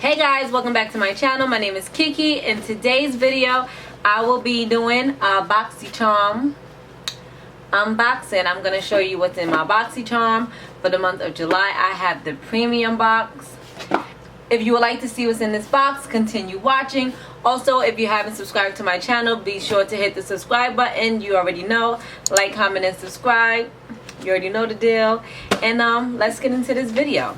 Hey guys, welcome back to my channel. My name is Kiki. In today's video I will be doing a BoxyCharm unboxing. I'm going to show you what's in my BoxyCharm for the month of July. I have the premium box. If you would like to see what's in this box, continue watching. Also, if you haven't subscribed to my channel, be sure to hit the subscribe button. You already know. Like, comment, and subscribe. You already know the deal. And let's get into this video.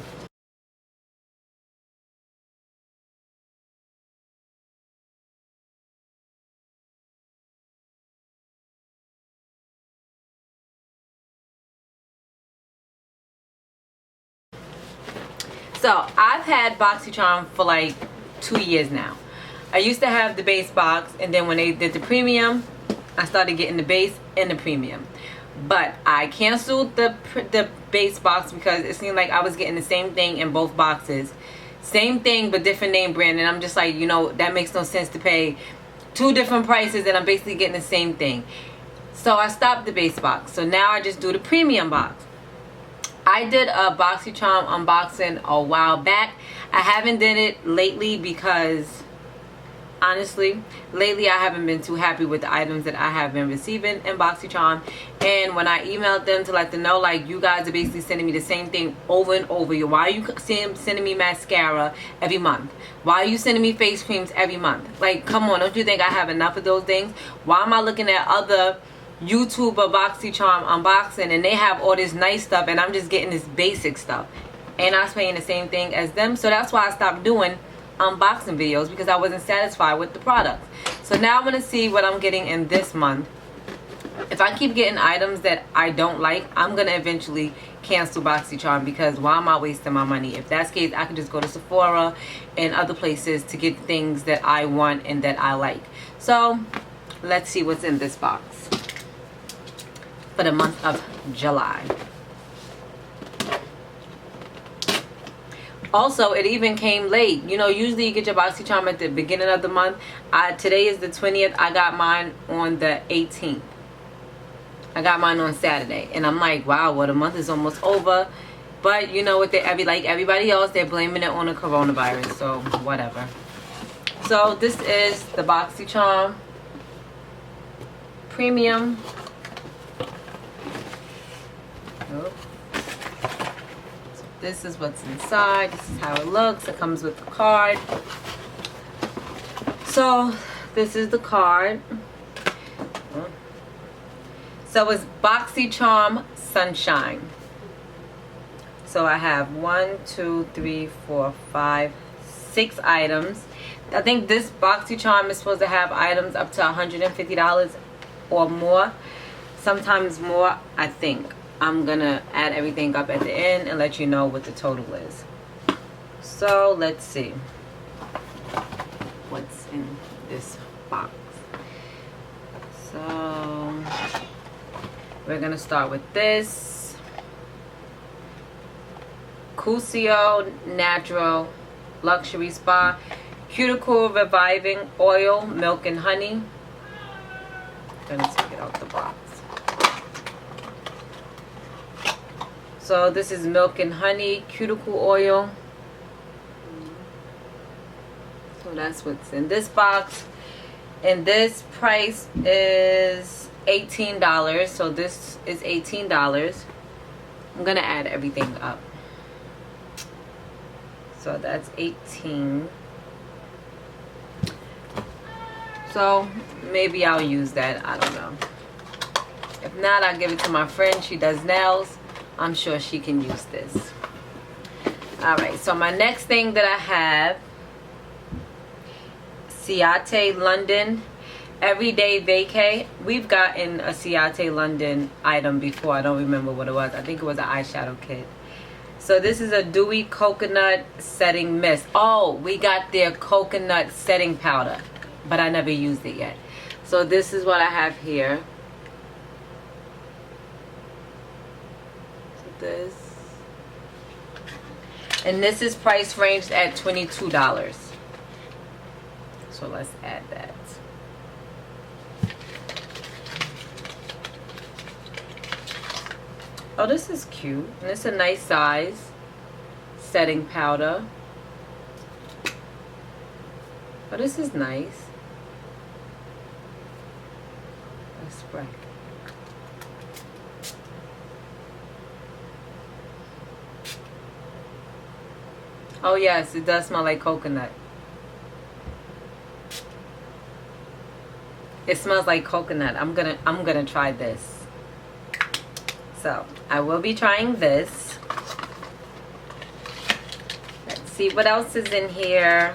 So I've had BoxyCharm for like 2 years now. I used to have the base box, and then when they did the premium, I started getting the base and the premium. But I canceled the base box because it seemed like I was getting the same thing in both boxes. Same thing but different name brand, and I'm just like, you know, that makes no sense to pay two different prices and I'm basically getting the same thing. So I stopped the base box. So now I just do the premium box. I did a BoxyCharm unboxing a while back. I haven't done it lately because honestly, lately I haven't been too happy with the items that I have been receiving in BoxyCharm. And when I emailed them to let them know, like, you guys are basically sending me the same thing over and over. Why are you sending me mascara every month? Why are you sending me face creams every month? Like, come on, don't you think I have enough of those things? Why am I looking at other YouTuber BoxyCharm unboxing and they have all this nice stuff and I'm just getting this basic stuff, and I'm paying the same thing as them? So that's why I stopped doing unboxing videos, because I wasn't satisfied with the products. So now I'm going to see what I'm getting in this month. If I keep getting items that I don't like, I'm going to eventually cancel BoxyCharm, because why am I wasting my money? If that's the case, I can just go to Sephora and other places to get things that I want and that I like. So let's see what's in this box for the month of July. Also, it even came late. You know, usually you get your BoxyCharm at the beginning of the month. Today is the 20th. I got mine on the 18th. I got mine on Saturday. And I'm like, wow, well, the month is almost over. But you know what, like everybody else, they're blaming it on the coronavirus. So, whatever. So, this is the BoxyCharm Premium. Oh. This is what's inside. This is how it looks. It comes with the card. So this is the card. So it's BoxyCharm Sunshine. So I have 1, 2, 3, 4, 5, 6 items. I think this BoxyCharm is supposed to have items up to $150 or more. Sometimes more, I think. I'm gonna add everything up at the end and let you know what the total is. So let's see what's in this box. So we're gonna start with this CoCo Natural Luxury Spa Cuticle Reviving Oil, Milk and Honey. I'm gonna take it out the box. So this is milk and honey cuticle oil. So that's what's in this box. And this price is $18. So this is $18. I'm going to add everything up. So that's $18. So maybe I'll use that. I don't know. If not, I'll give it to my friend. She does nails. I'm sure she can use this. Alright, so my next thing that I have, Ciate London Everyday Vacay. We've gotten a Ciate London item before. I don't remember what it was. I think it was an eyeshadow kit. So this is a dewy coconut setting mist. Oh, we got their coconut setting powder, but I never used it yet. So this is what I have here. This, and this is price ranged at $22. So let's add that. Oh, this is cute, and it's a nice size setting powder. Oh, this is nice. A spray. Oh yes, it does smell like coconut. It smells like coconut. I'm gonna try this. So I will be trying this. Let's see what else is in here.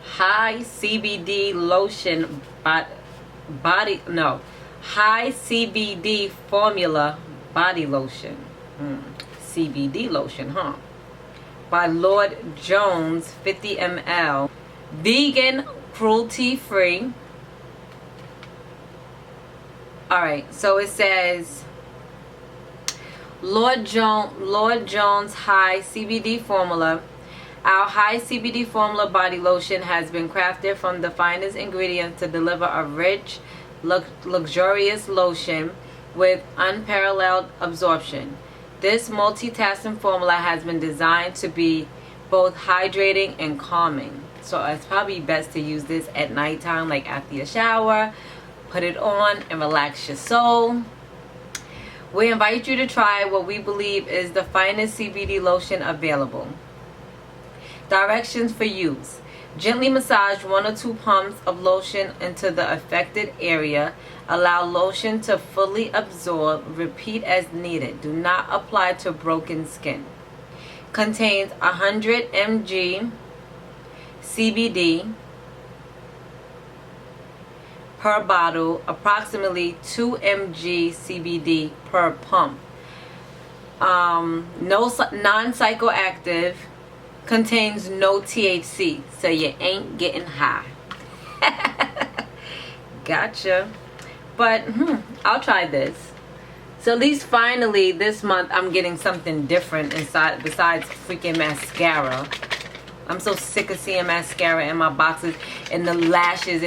High CBD lotion, high CBD formula body lotion. CBD lotion, huh? By Lord Jones, 50 ml, vegan, cruelty free. All right, so it says Lord Jones High CBD formula. Our high CBD formula body lotion has been crafted from the finest ingredients to deliver a rich, luxurious lotion with unparalleled absorption. This multitasking formula has been designed to be both hydrating and calming. So it's probably best to use this at nighttime, like after your shower. Put it on and relax your soul. We invite you to try what we believe is the finest CBD lotion available. Directions for use. Gently massage 1 or 2 pumps of lotion into the affected area. Allow lotion to fully absorb. Repeat as needed. Do not apply to broken skin. Contains 100 mg CBD per bottle, approximately 2 mg CBD per pump. No non-psychoactive. Contains no THC, so you ain't getting high. Gotcha. But I'll try this. So at least finally this month I'm getting something different inside besides freaking mascara. I'm so sick of seeing mascara in my boxes, and the lashes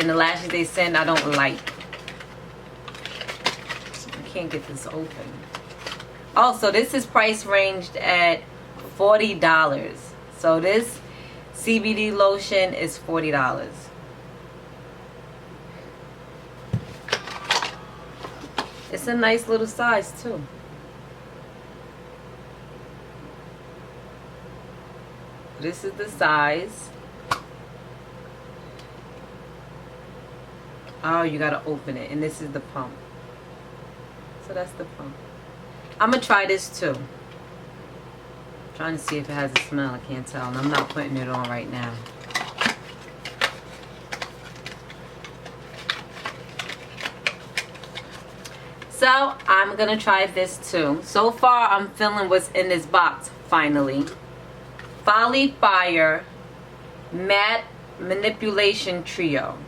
they send I don't like. I can't get this open. Also, this is price ranged at $40. So this CBD lotion is $40. It's a nice little size too. This is the size. Oh, you gotta open it, and this is the pump. So that's the pump. I'm gonna try this too. Trying to see if it has a smell. I can't tell, and I'm not putting it on right now. So I'm gonna try this too. So far I'm feeling what's in this box. Finally, Folly Fire Matte Manipulation Trio.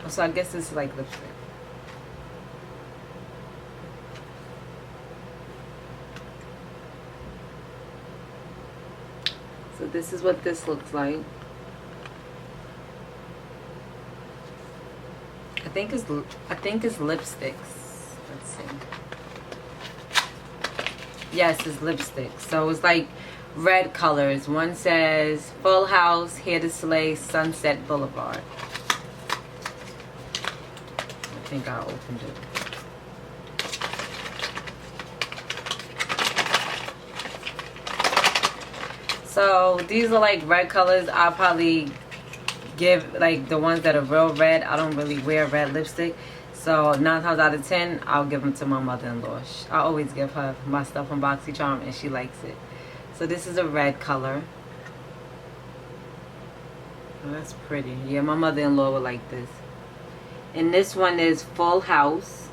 So I guess this is like lipstick. So this is what this looks like. I think it's lipsticks. Let's see. Yes, it's lipstick. So it's like red colors. One says Full House, Here to Slay, Sunset Boulevard. I think I opened it. So these are like red colors. I'll probably give like the ones that are real red. I don't really wear red lipstick. So 9 times out of 10, I'll give them to my mother-in-law. I always give her my stuff from BoxyCharm and she likes it. So this is a red color. Oh, that's pretty. Yeah, my mother-in-law would like this. And this one is Full House.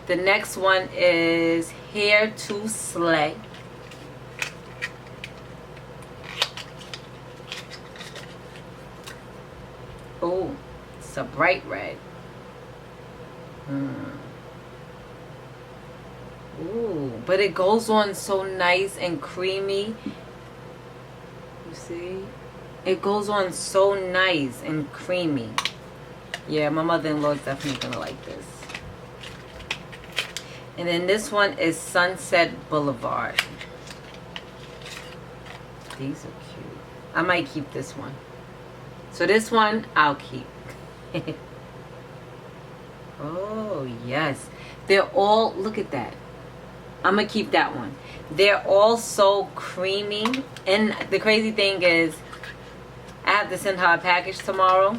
The next one is Here to Slay. Oh, it's a bright red. Ooh, but it goes on so nice and creamy. You see? It goes on so nice and creamy. Yeah, my mother-in-law is definitely gonna like this. And then this one is Sunset Boulevard. These are cute. I might keep this one. So this one, I'll keep. Oh, yes. They're all, look at that. I'm gonna keep that one. They're all so creamy. And the crazy thing is, I have to send her a package tomorrow.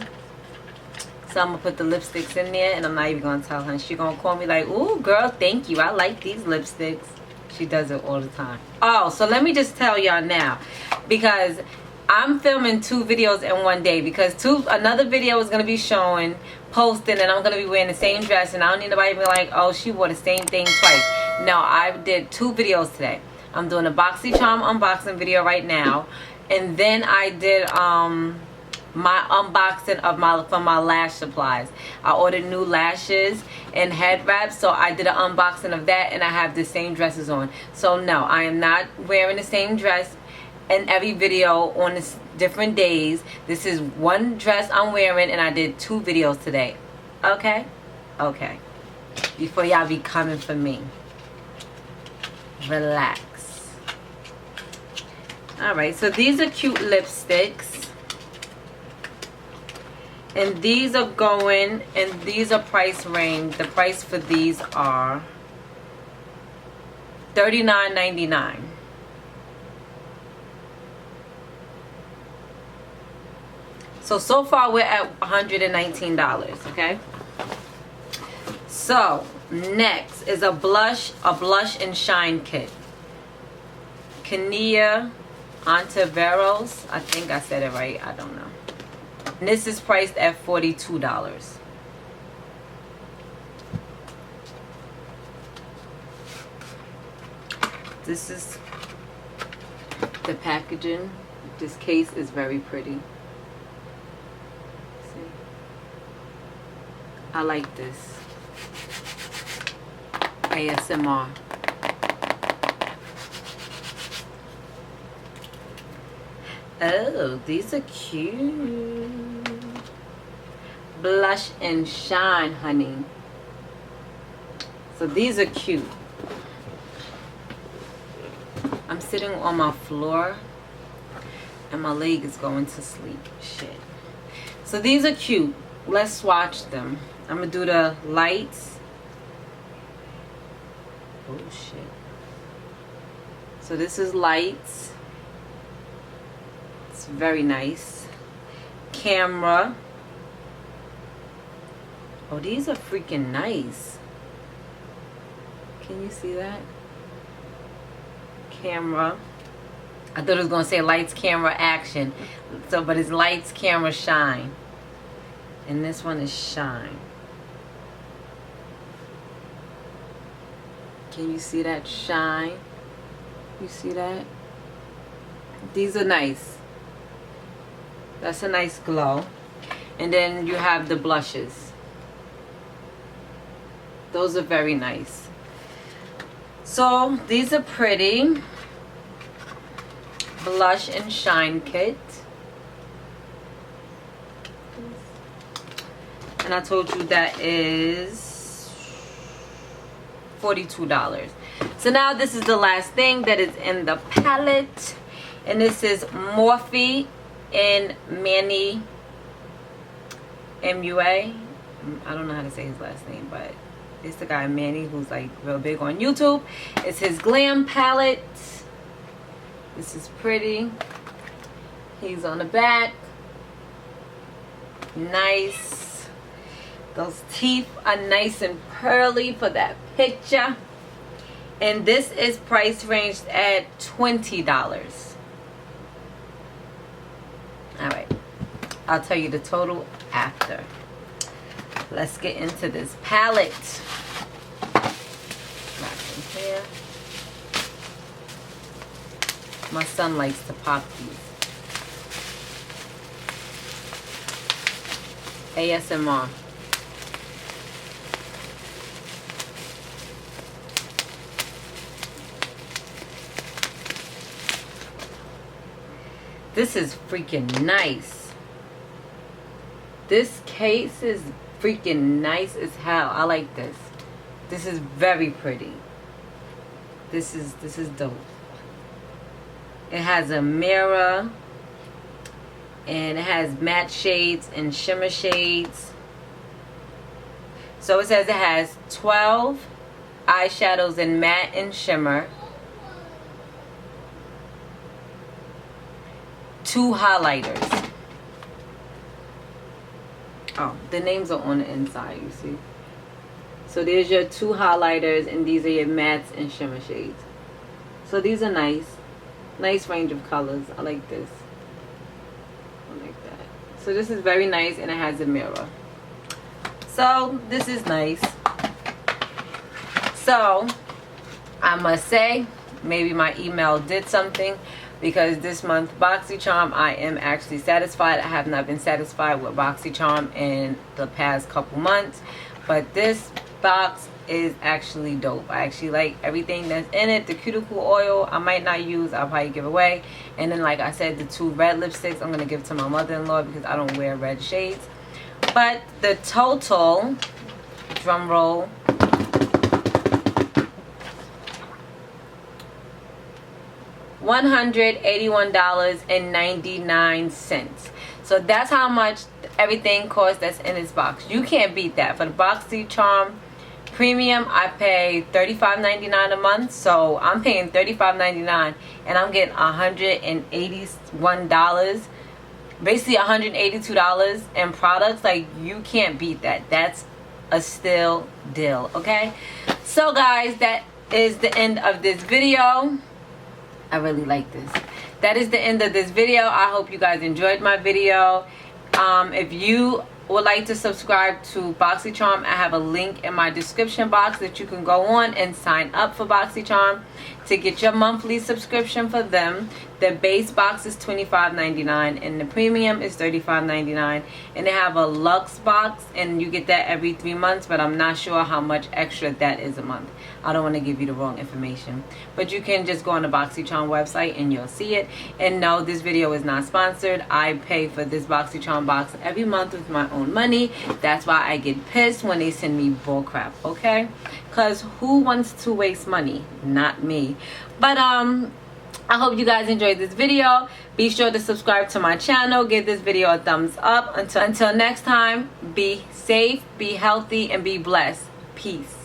So I'm gonna put the lipsticks in there, and I'm not even gonna tell her. She's gonna call me like, ooh, girl, thank you. I like these lipsticks. She does it all the time. Oh, so let me just tell y'all now, because I'm filming 2 videos in one day, because another video is gonna be showing, posting, and I'm gonna be wearing the same dress, and I don't need nobody to be like, oh, she wore the same thing twice. No, I did 2 videos today. I'm doing a BoxyCharm unboxing video right now, and then I did my unboxing of from my lash supplies. I ordered new lashes and head wraps, so I did an unboxing of that, and I have the same dresses on. So no, I am not wearing the same dress in every video on different days. This is one dress I'm wearing, and I did 2 videos today. Okay? Okay. Before y'all be coming for me. Relax. Alright, so these are cute lipsticks. And these are going, and these are price range. The price for these are $39.99. So far we're at $119, okay? So next is a blush and shine kit. Kenia Ontiveros. I think I said it right. I don't know. And this is priced at $42. This is the packaging. This case is very pretty. See? I like this. ASMR. Oh, these are cute. Blush and shine, honey. So these are cute. I'm sitting on my floor and my leg is going to sleep. Shit. So these are cute. Let's swatch them. I'm gonna do the lights. Oh shit. So this is lights. It's very nice. Camera. Oh, these are freaking nice. Can you see that? Camera. I thought it was gonna say lights, camera, action. So, but it's lights, camera, shine. And this one is shine. Can you see that shine? You see that? These are nice. That's a nice glow. And then you have the blushes. Those are very nice. So these are pretty. Blush and shine kit. And I told you that is $42. So now this is the last thing that is in the palette. And this is Morphe and Manny MUA. I don't know how to say his last name, but it's the guy Manny who's like real big on YouTube. It's his glam palette. This is pretty. He's on the back. Nice. Those teeth are nice and pearly for that picture. And this is price ranged at $20. Alright. I'll tell you the total after. Let's get into this palette. Here. My son likes to pop these. ASMR. This is freaking nice. This case is freaking nice as hell. I like this. This is very pretty. This is dope. It has a mirror, and it has matte shades and shimmer shades. So it says it has 12 eyeshadows in matte and shimmer, 2 highlighters. Oh, the names are on the inside, you see. So there's your 2 highlighters, and these are your mattes and shimmer shades. So these are nice. Nice range of colors. I like this. I like that. So this is very nice, and it has a mirror. So this is nice. So I must say, maybe my email did something, because this month BoxyCharm, I am actually satisfied. I have not been satisfied with BoxyCharm in the past couple months, but this box is actually dope. I actually like everything that's in it. The cuticle oil I might not use, I'll probably give away. And then, like I said, the 2 red lipsticks I'm gonna give to my mother-in-law, because I don't wear red shades. But the total, drum roll, $181.99. So that's how much everything costs that's in this box. You can't beat that. For the BoxyCharm Premium, I pay $35.99 a month. So I'm paying $35.99, and I'm getting $181, basically $182 in products. Like, you can't beat that. That's a steal deal. Okay, so guys, that is the end of this video. I really like this. That is the end of this video. I hope you guys enjoyed my video. If you would like to subscribe to BoxyCharm, I have a link in my description box that you can go on and sign up for BoxyCharm to get your monthly subscription for them. The base box is $25.99 and the premium is $35.99, and they have a luxe box, and you get that every 3 months, but I'm not sure how much extra that is a month. I don't want to give you the wrong information, but you can just go on the BoxyCharm website and you'll see it. And no, this video is not sponsored. I pay for this BoxyCharm box every month with my own money. That's why I get pissed when they send me bull crap, okay? Because who wants to waste money? Not me. But I hope you guys enjoyed this video. Be sure to subscribe to my channel. Give this video a thumbs up. Until next time, be safe, be healthy, and be blessed. Peace.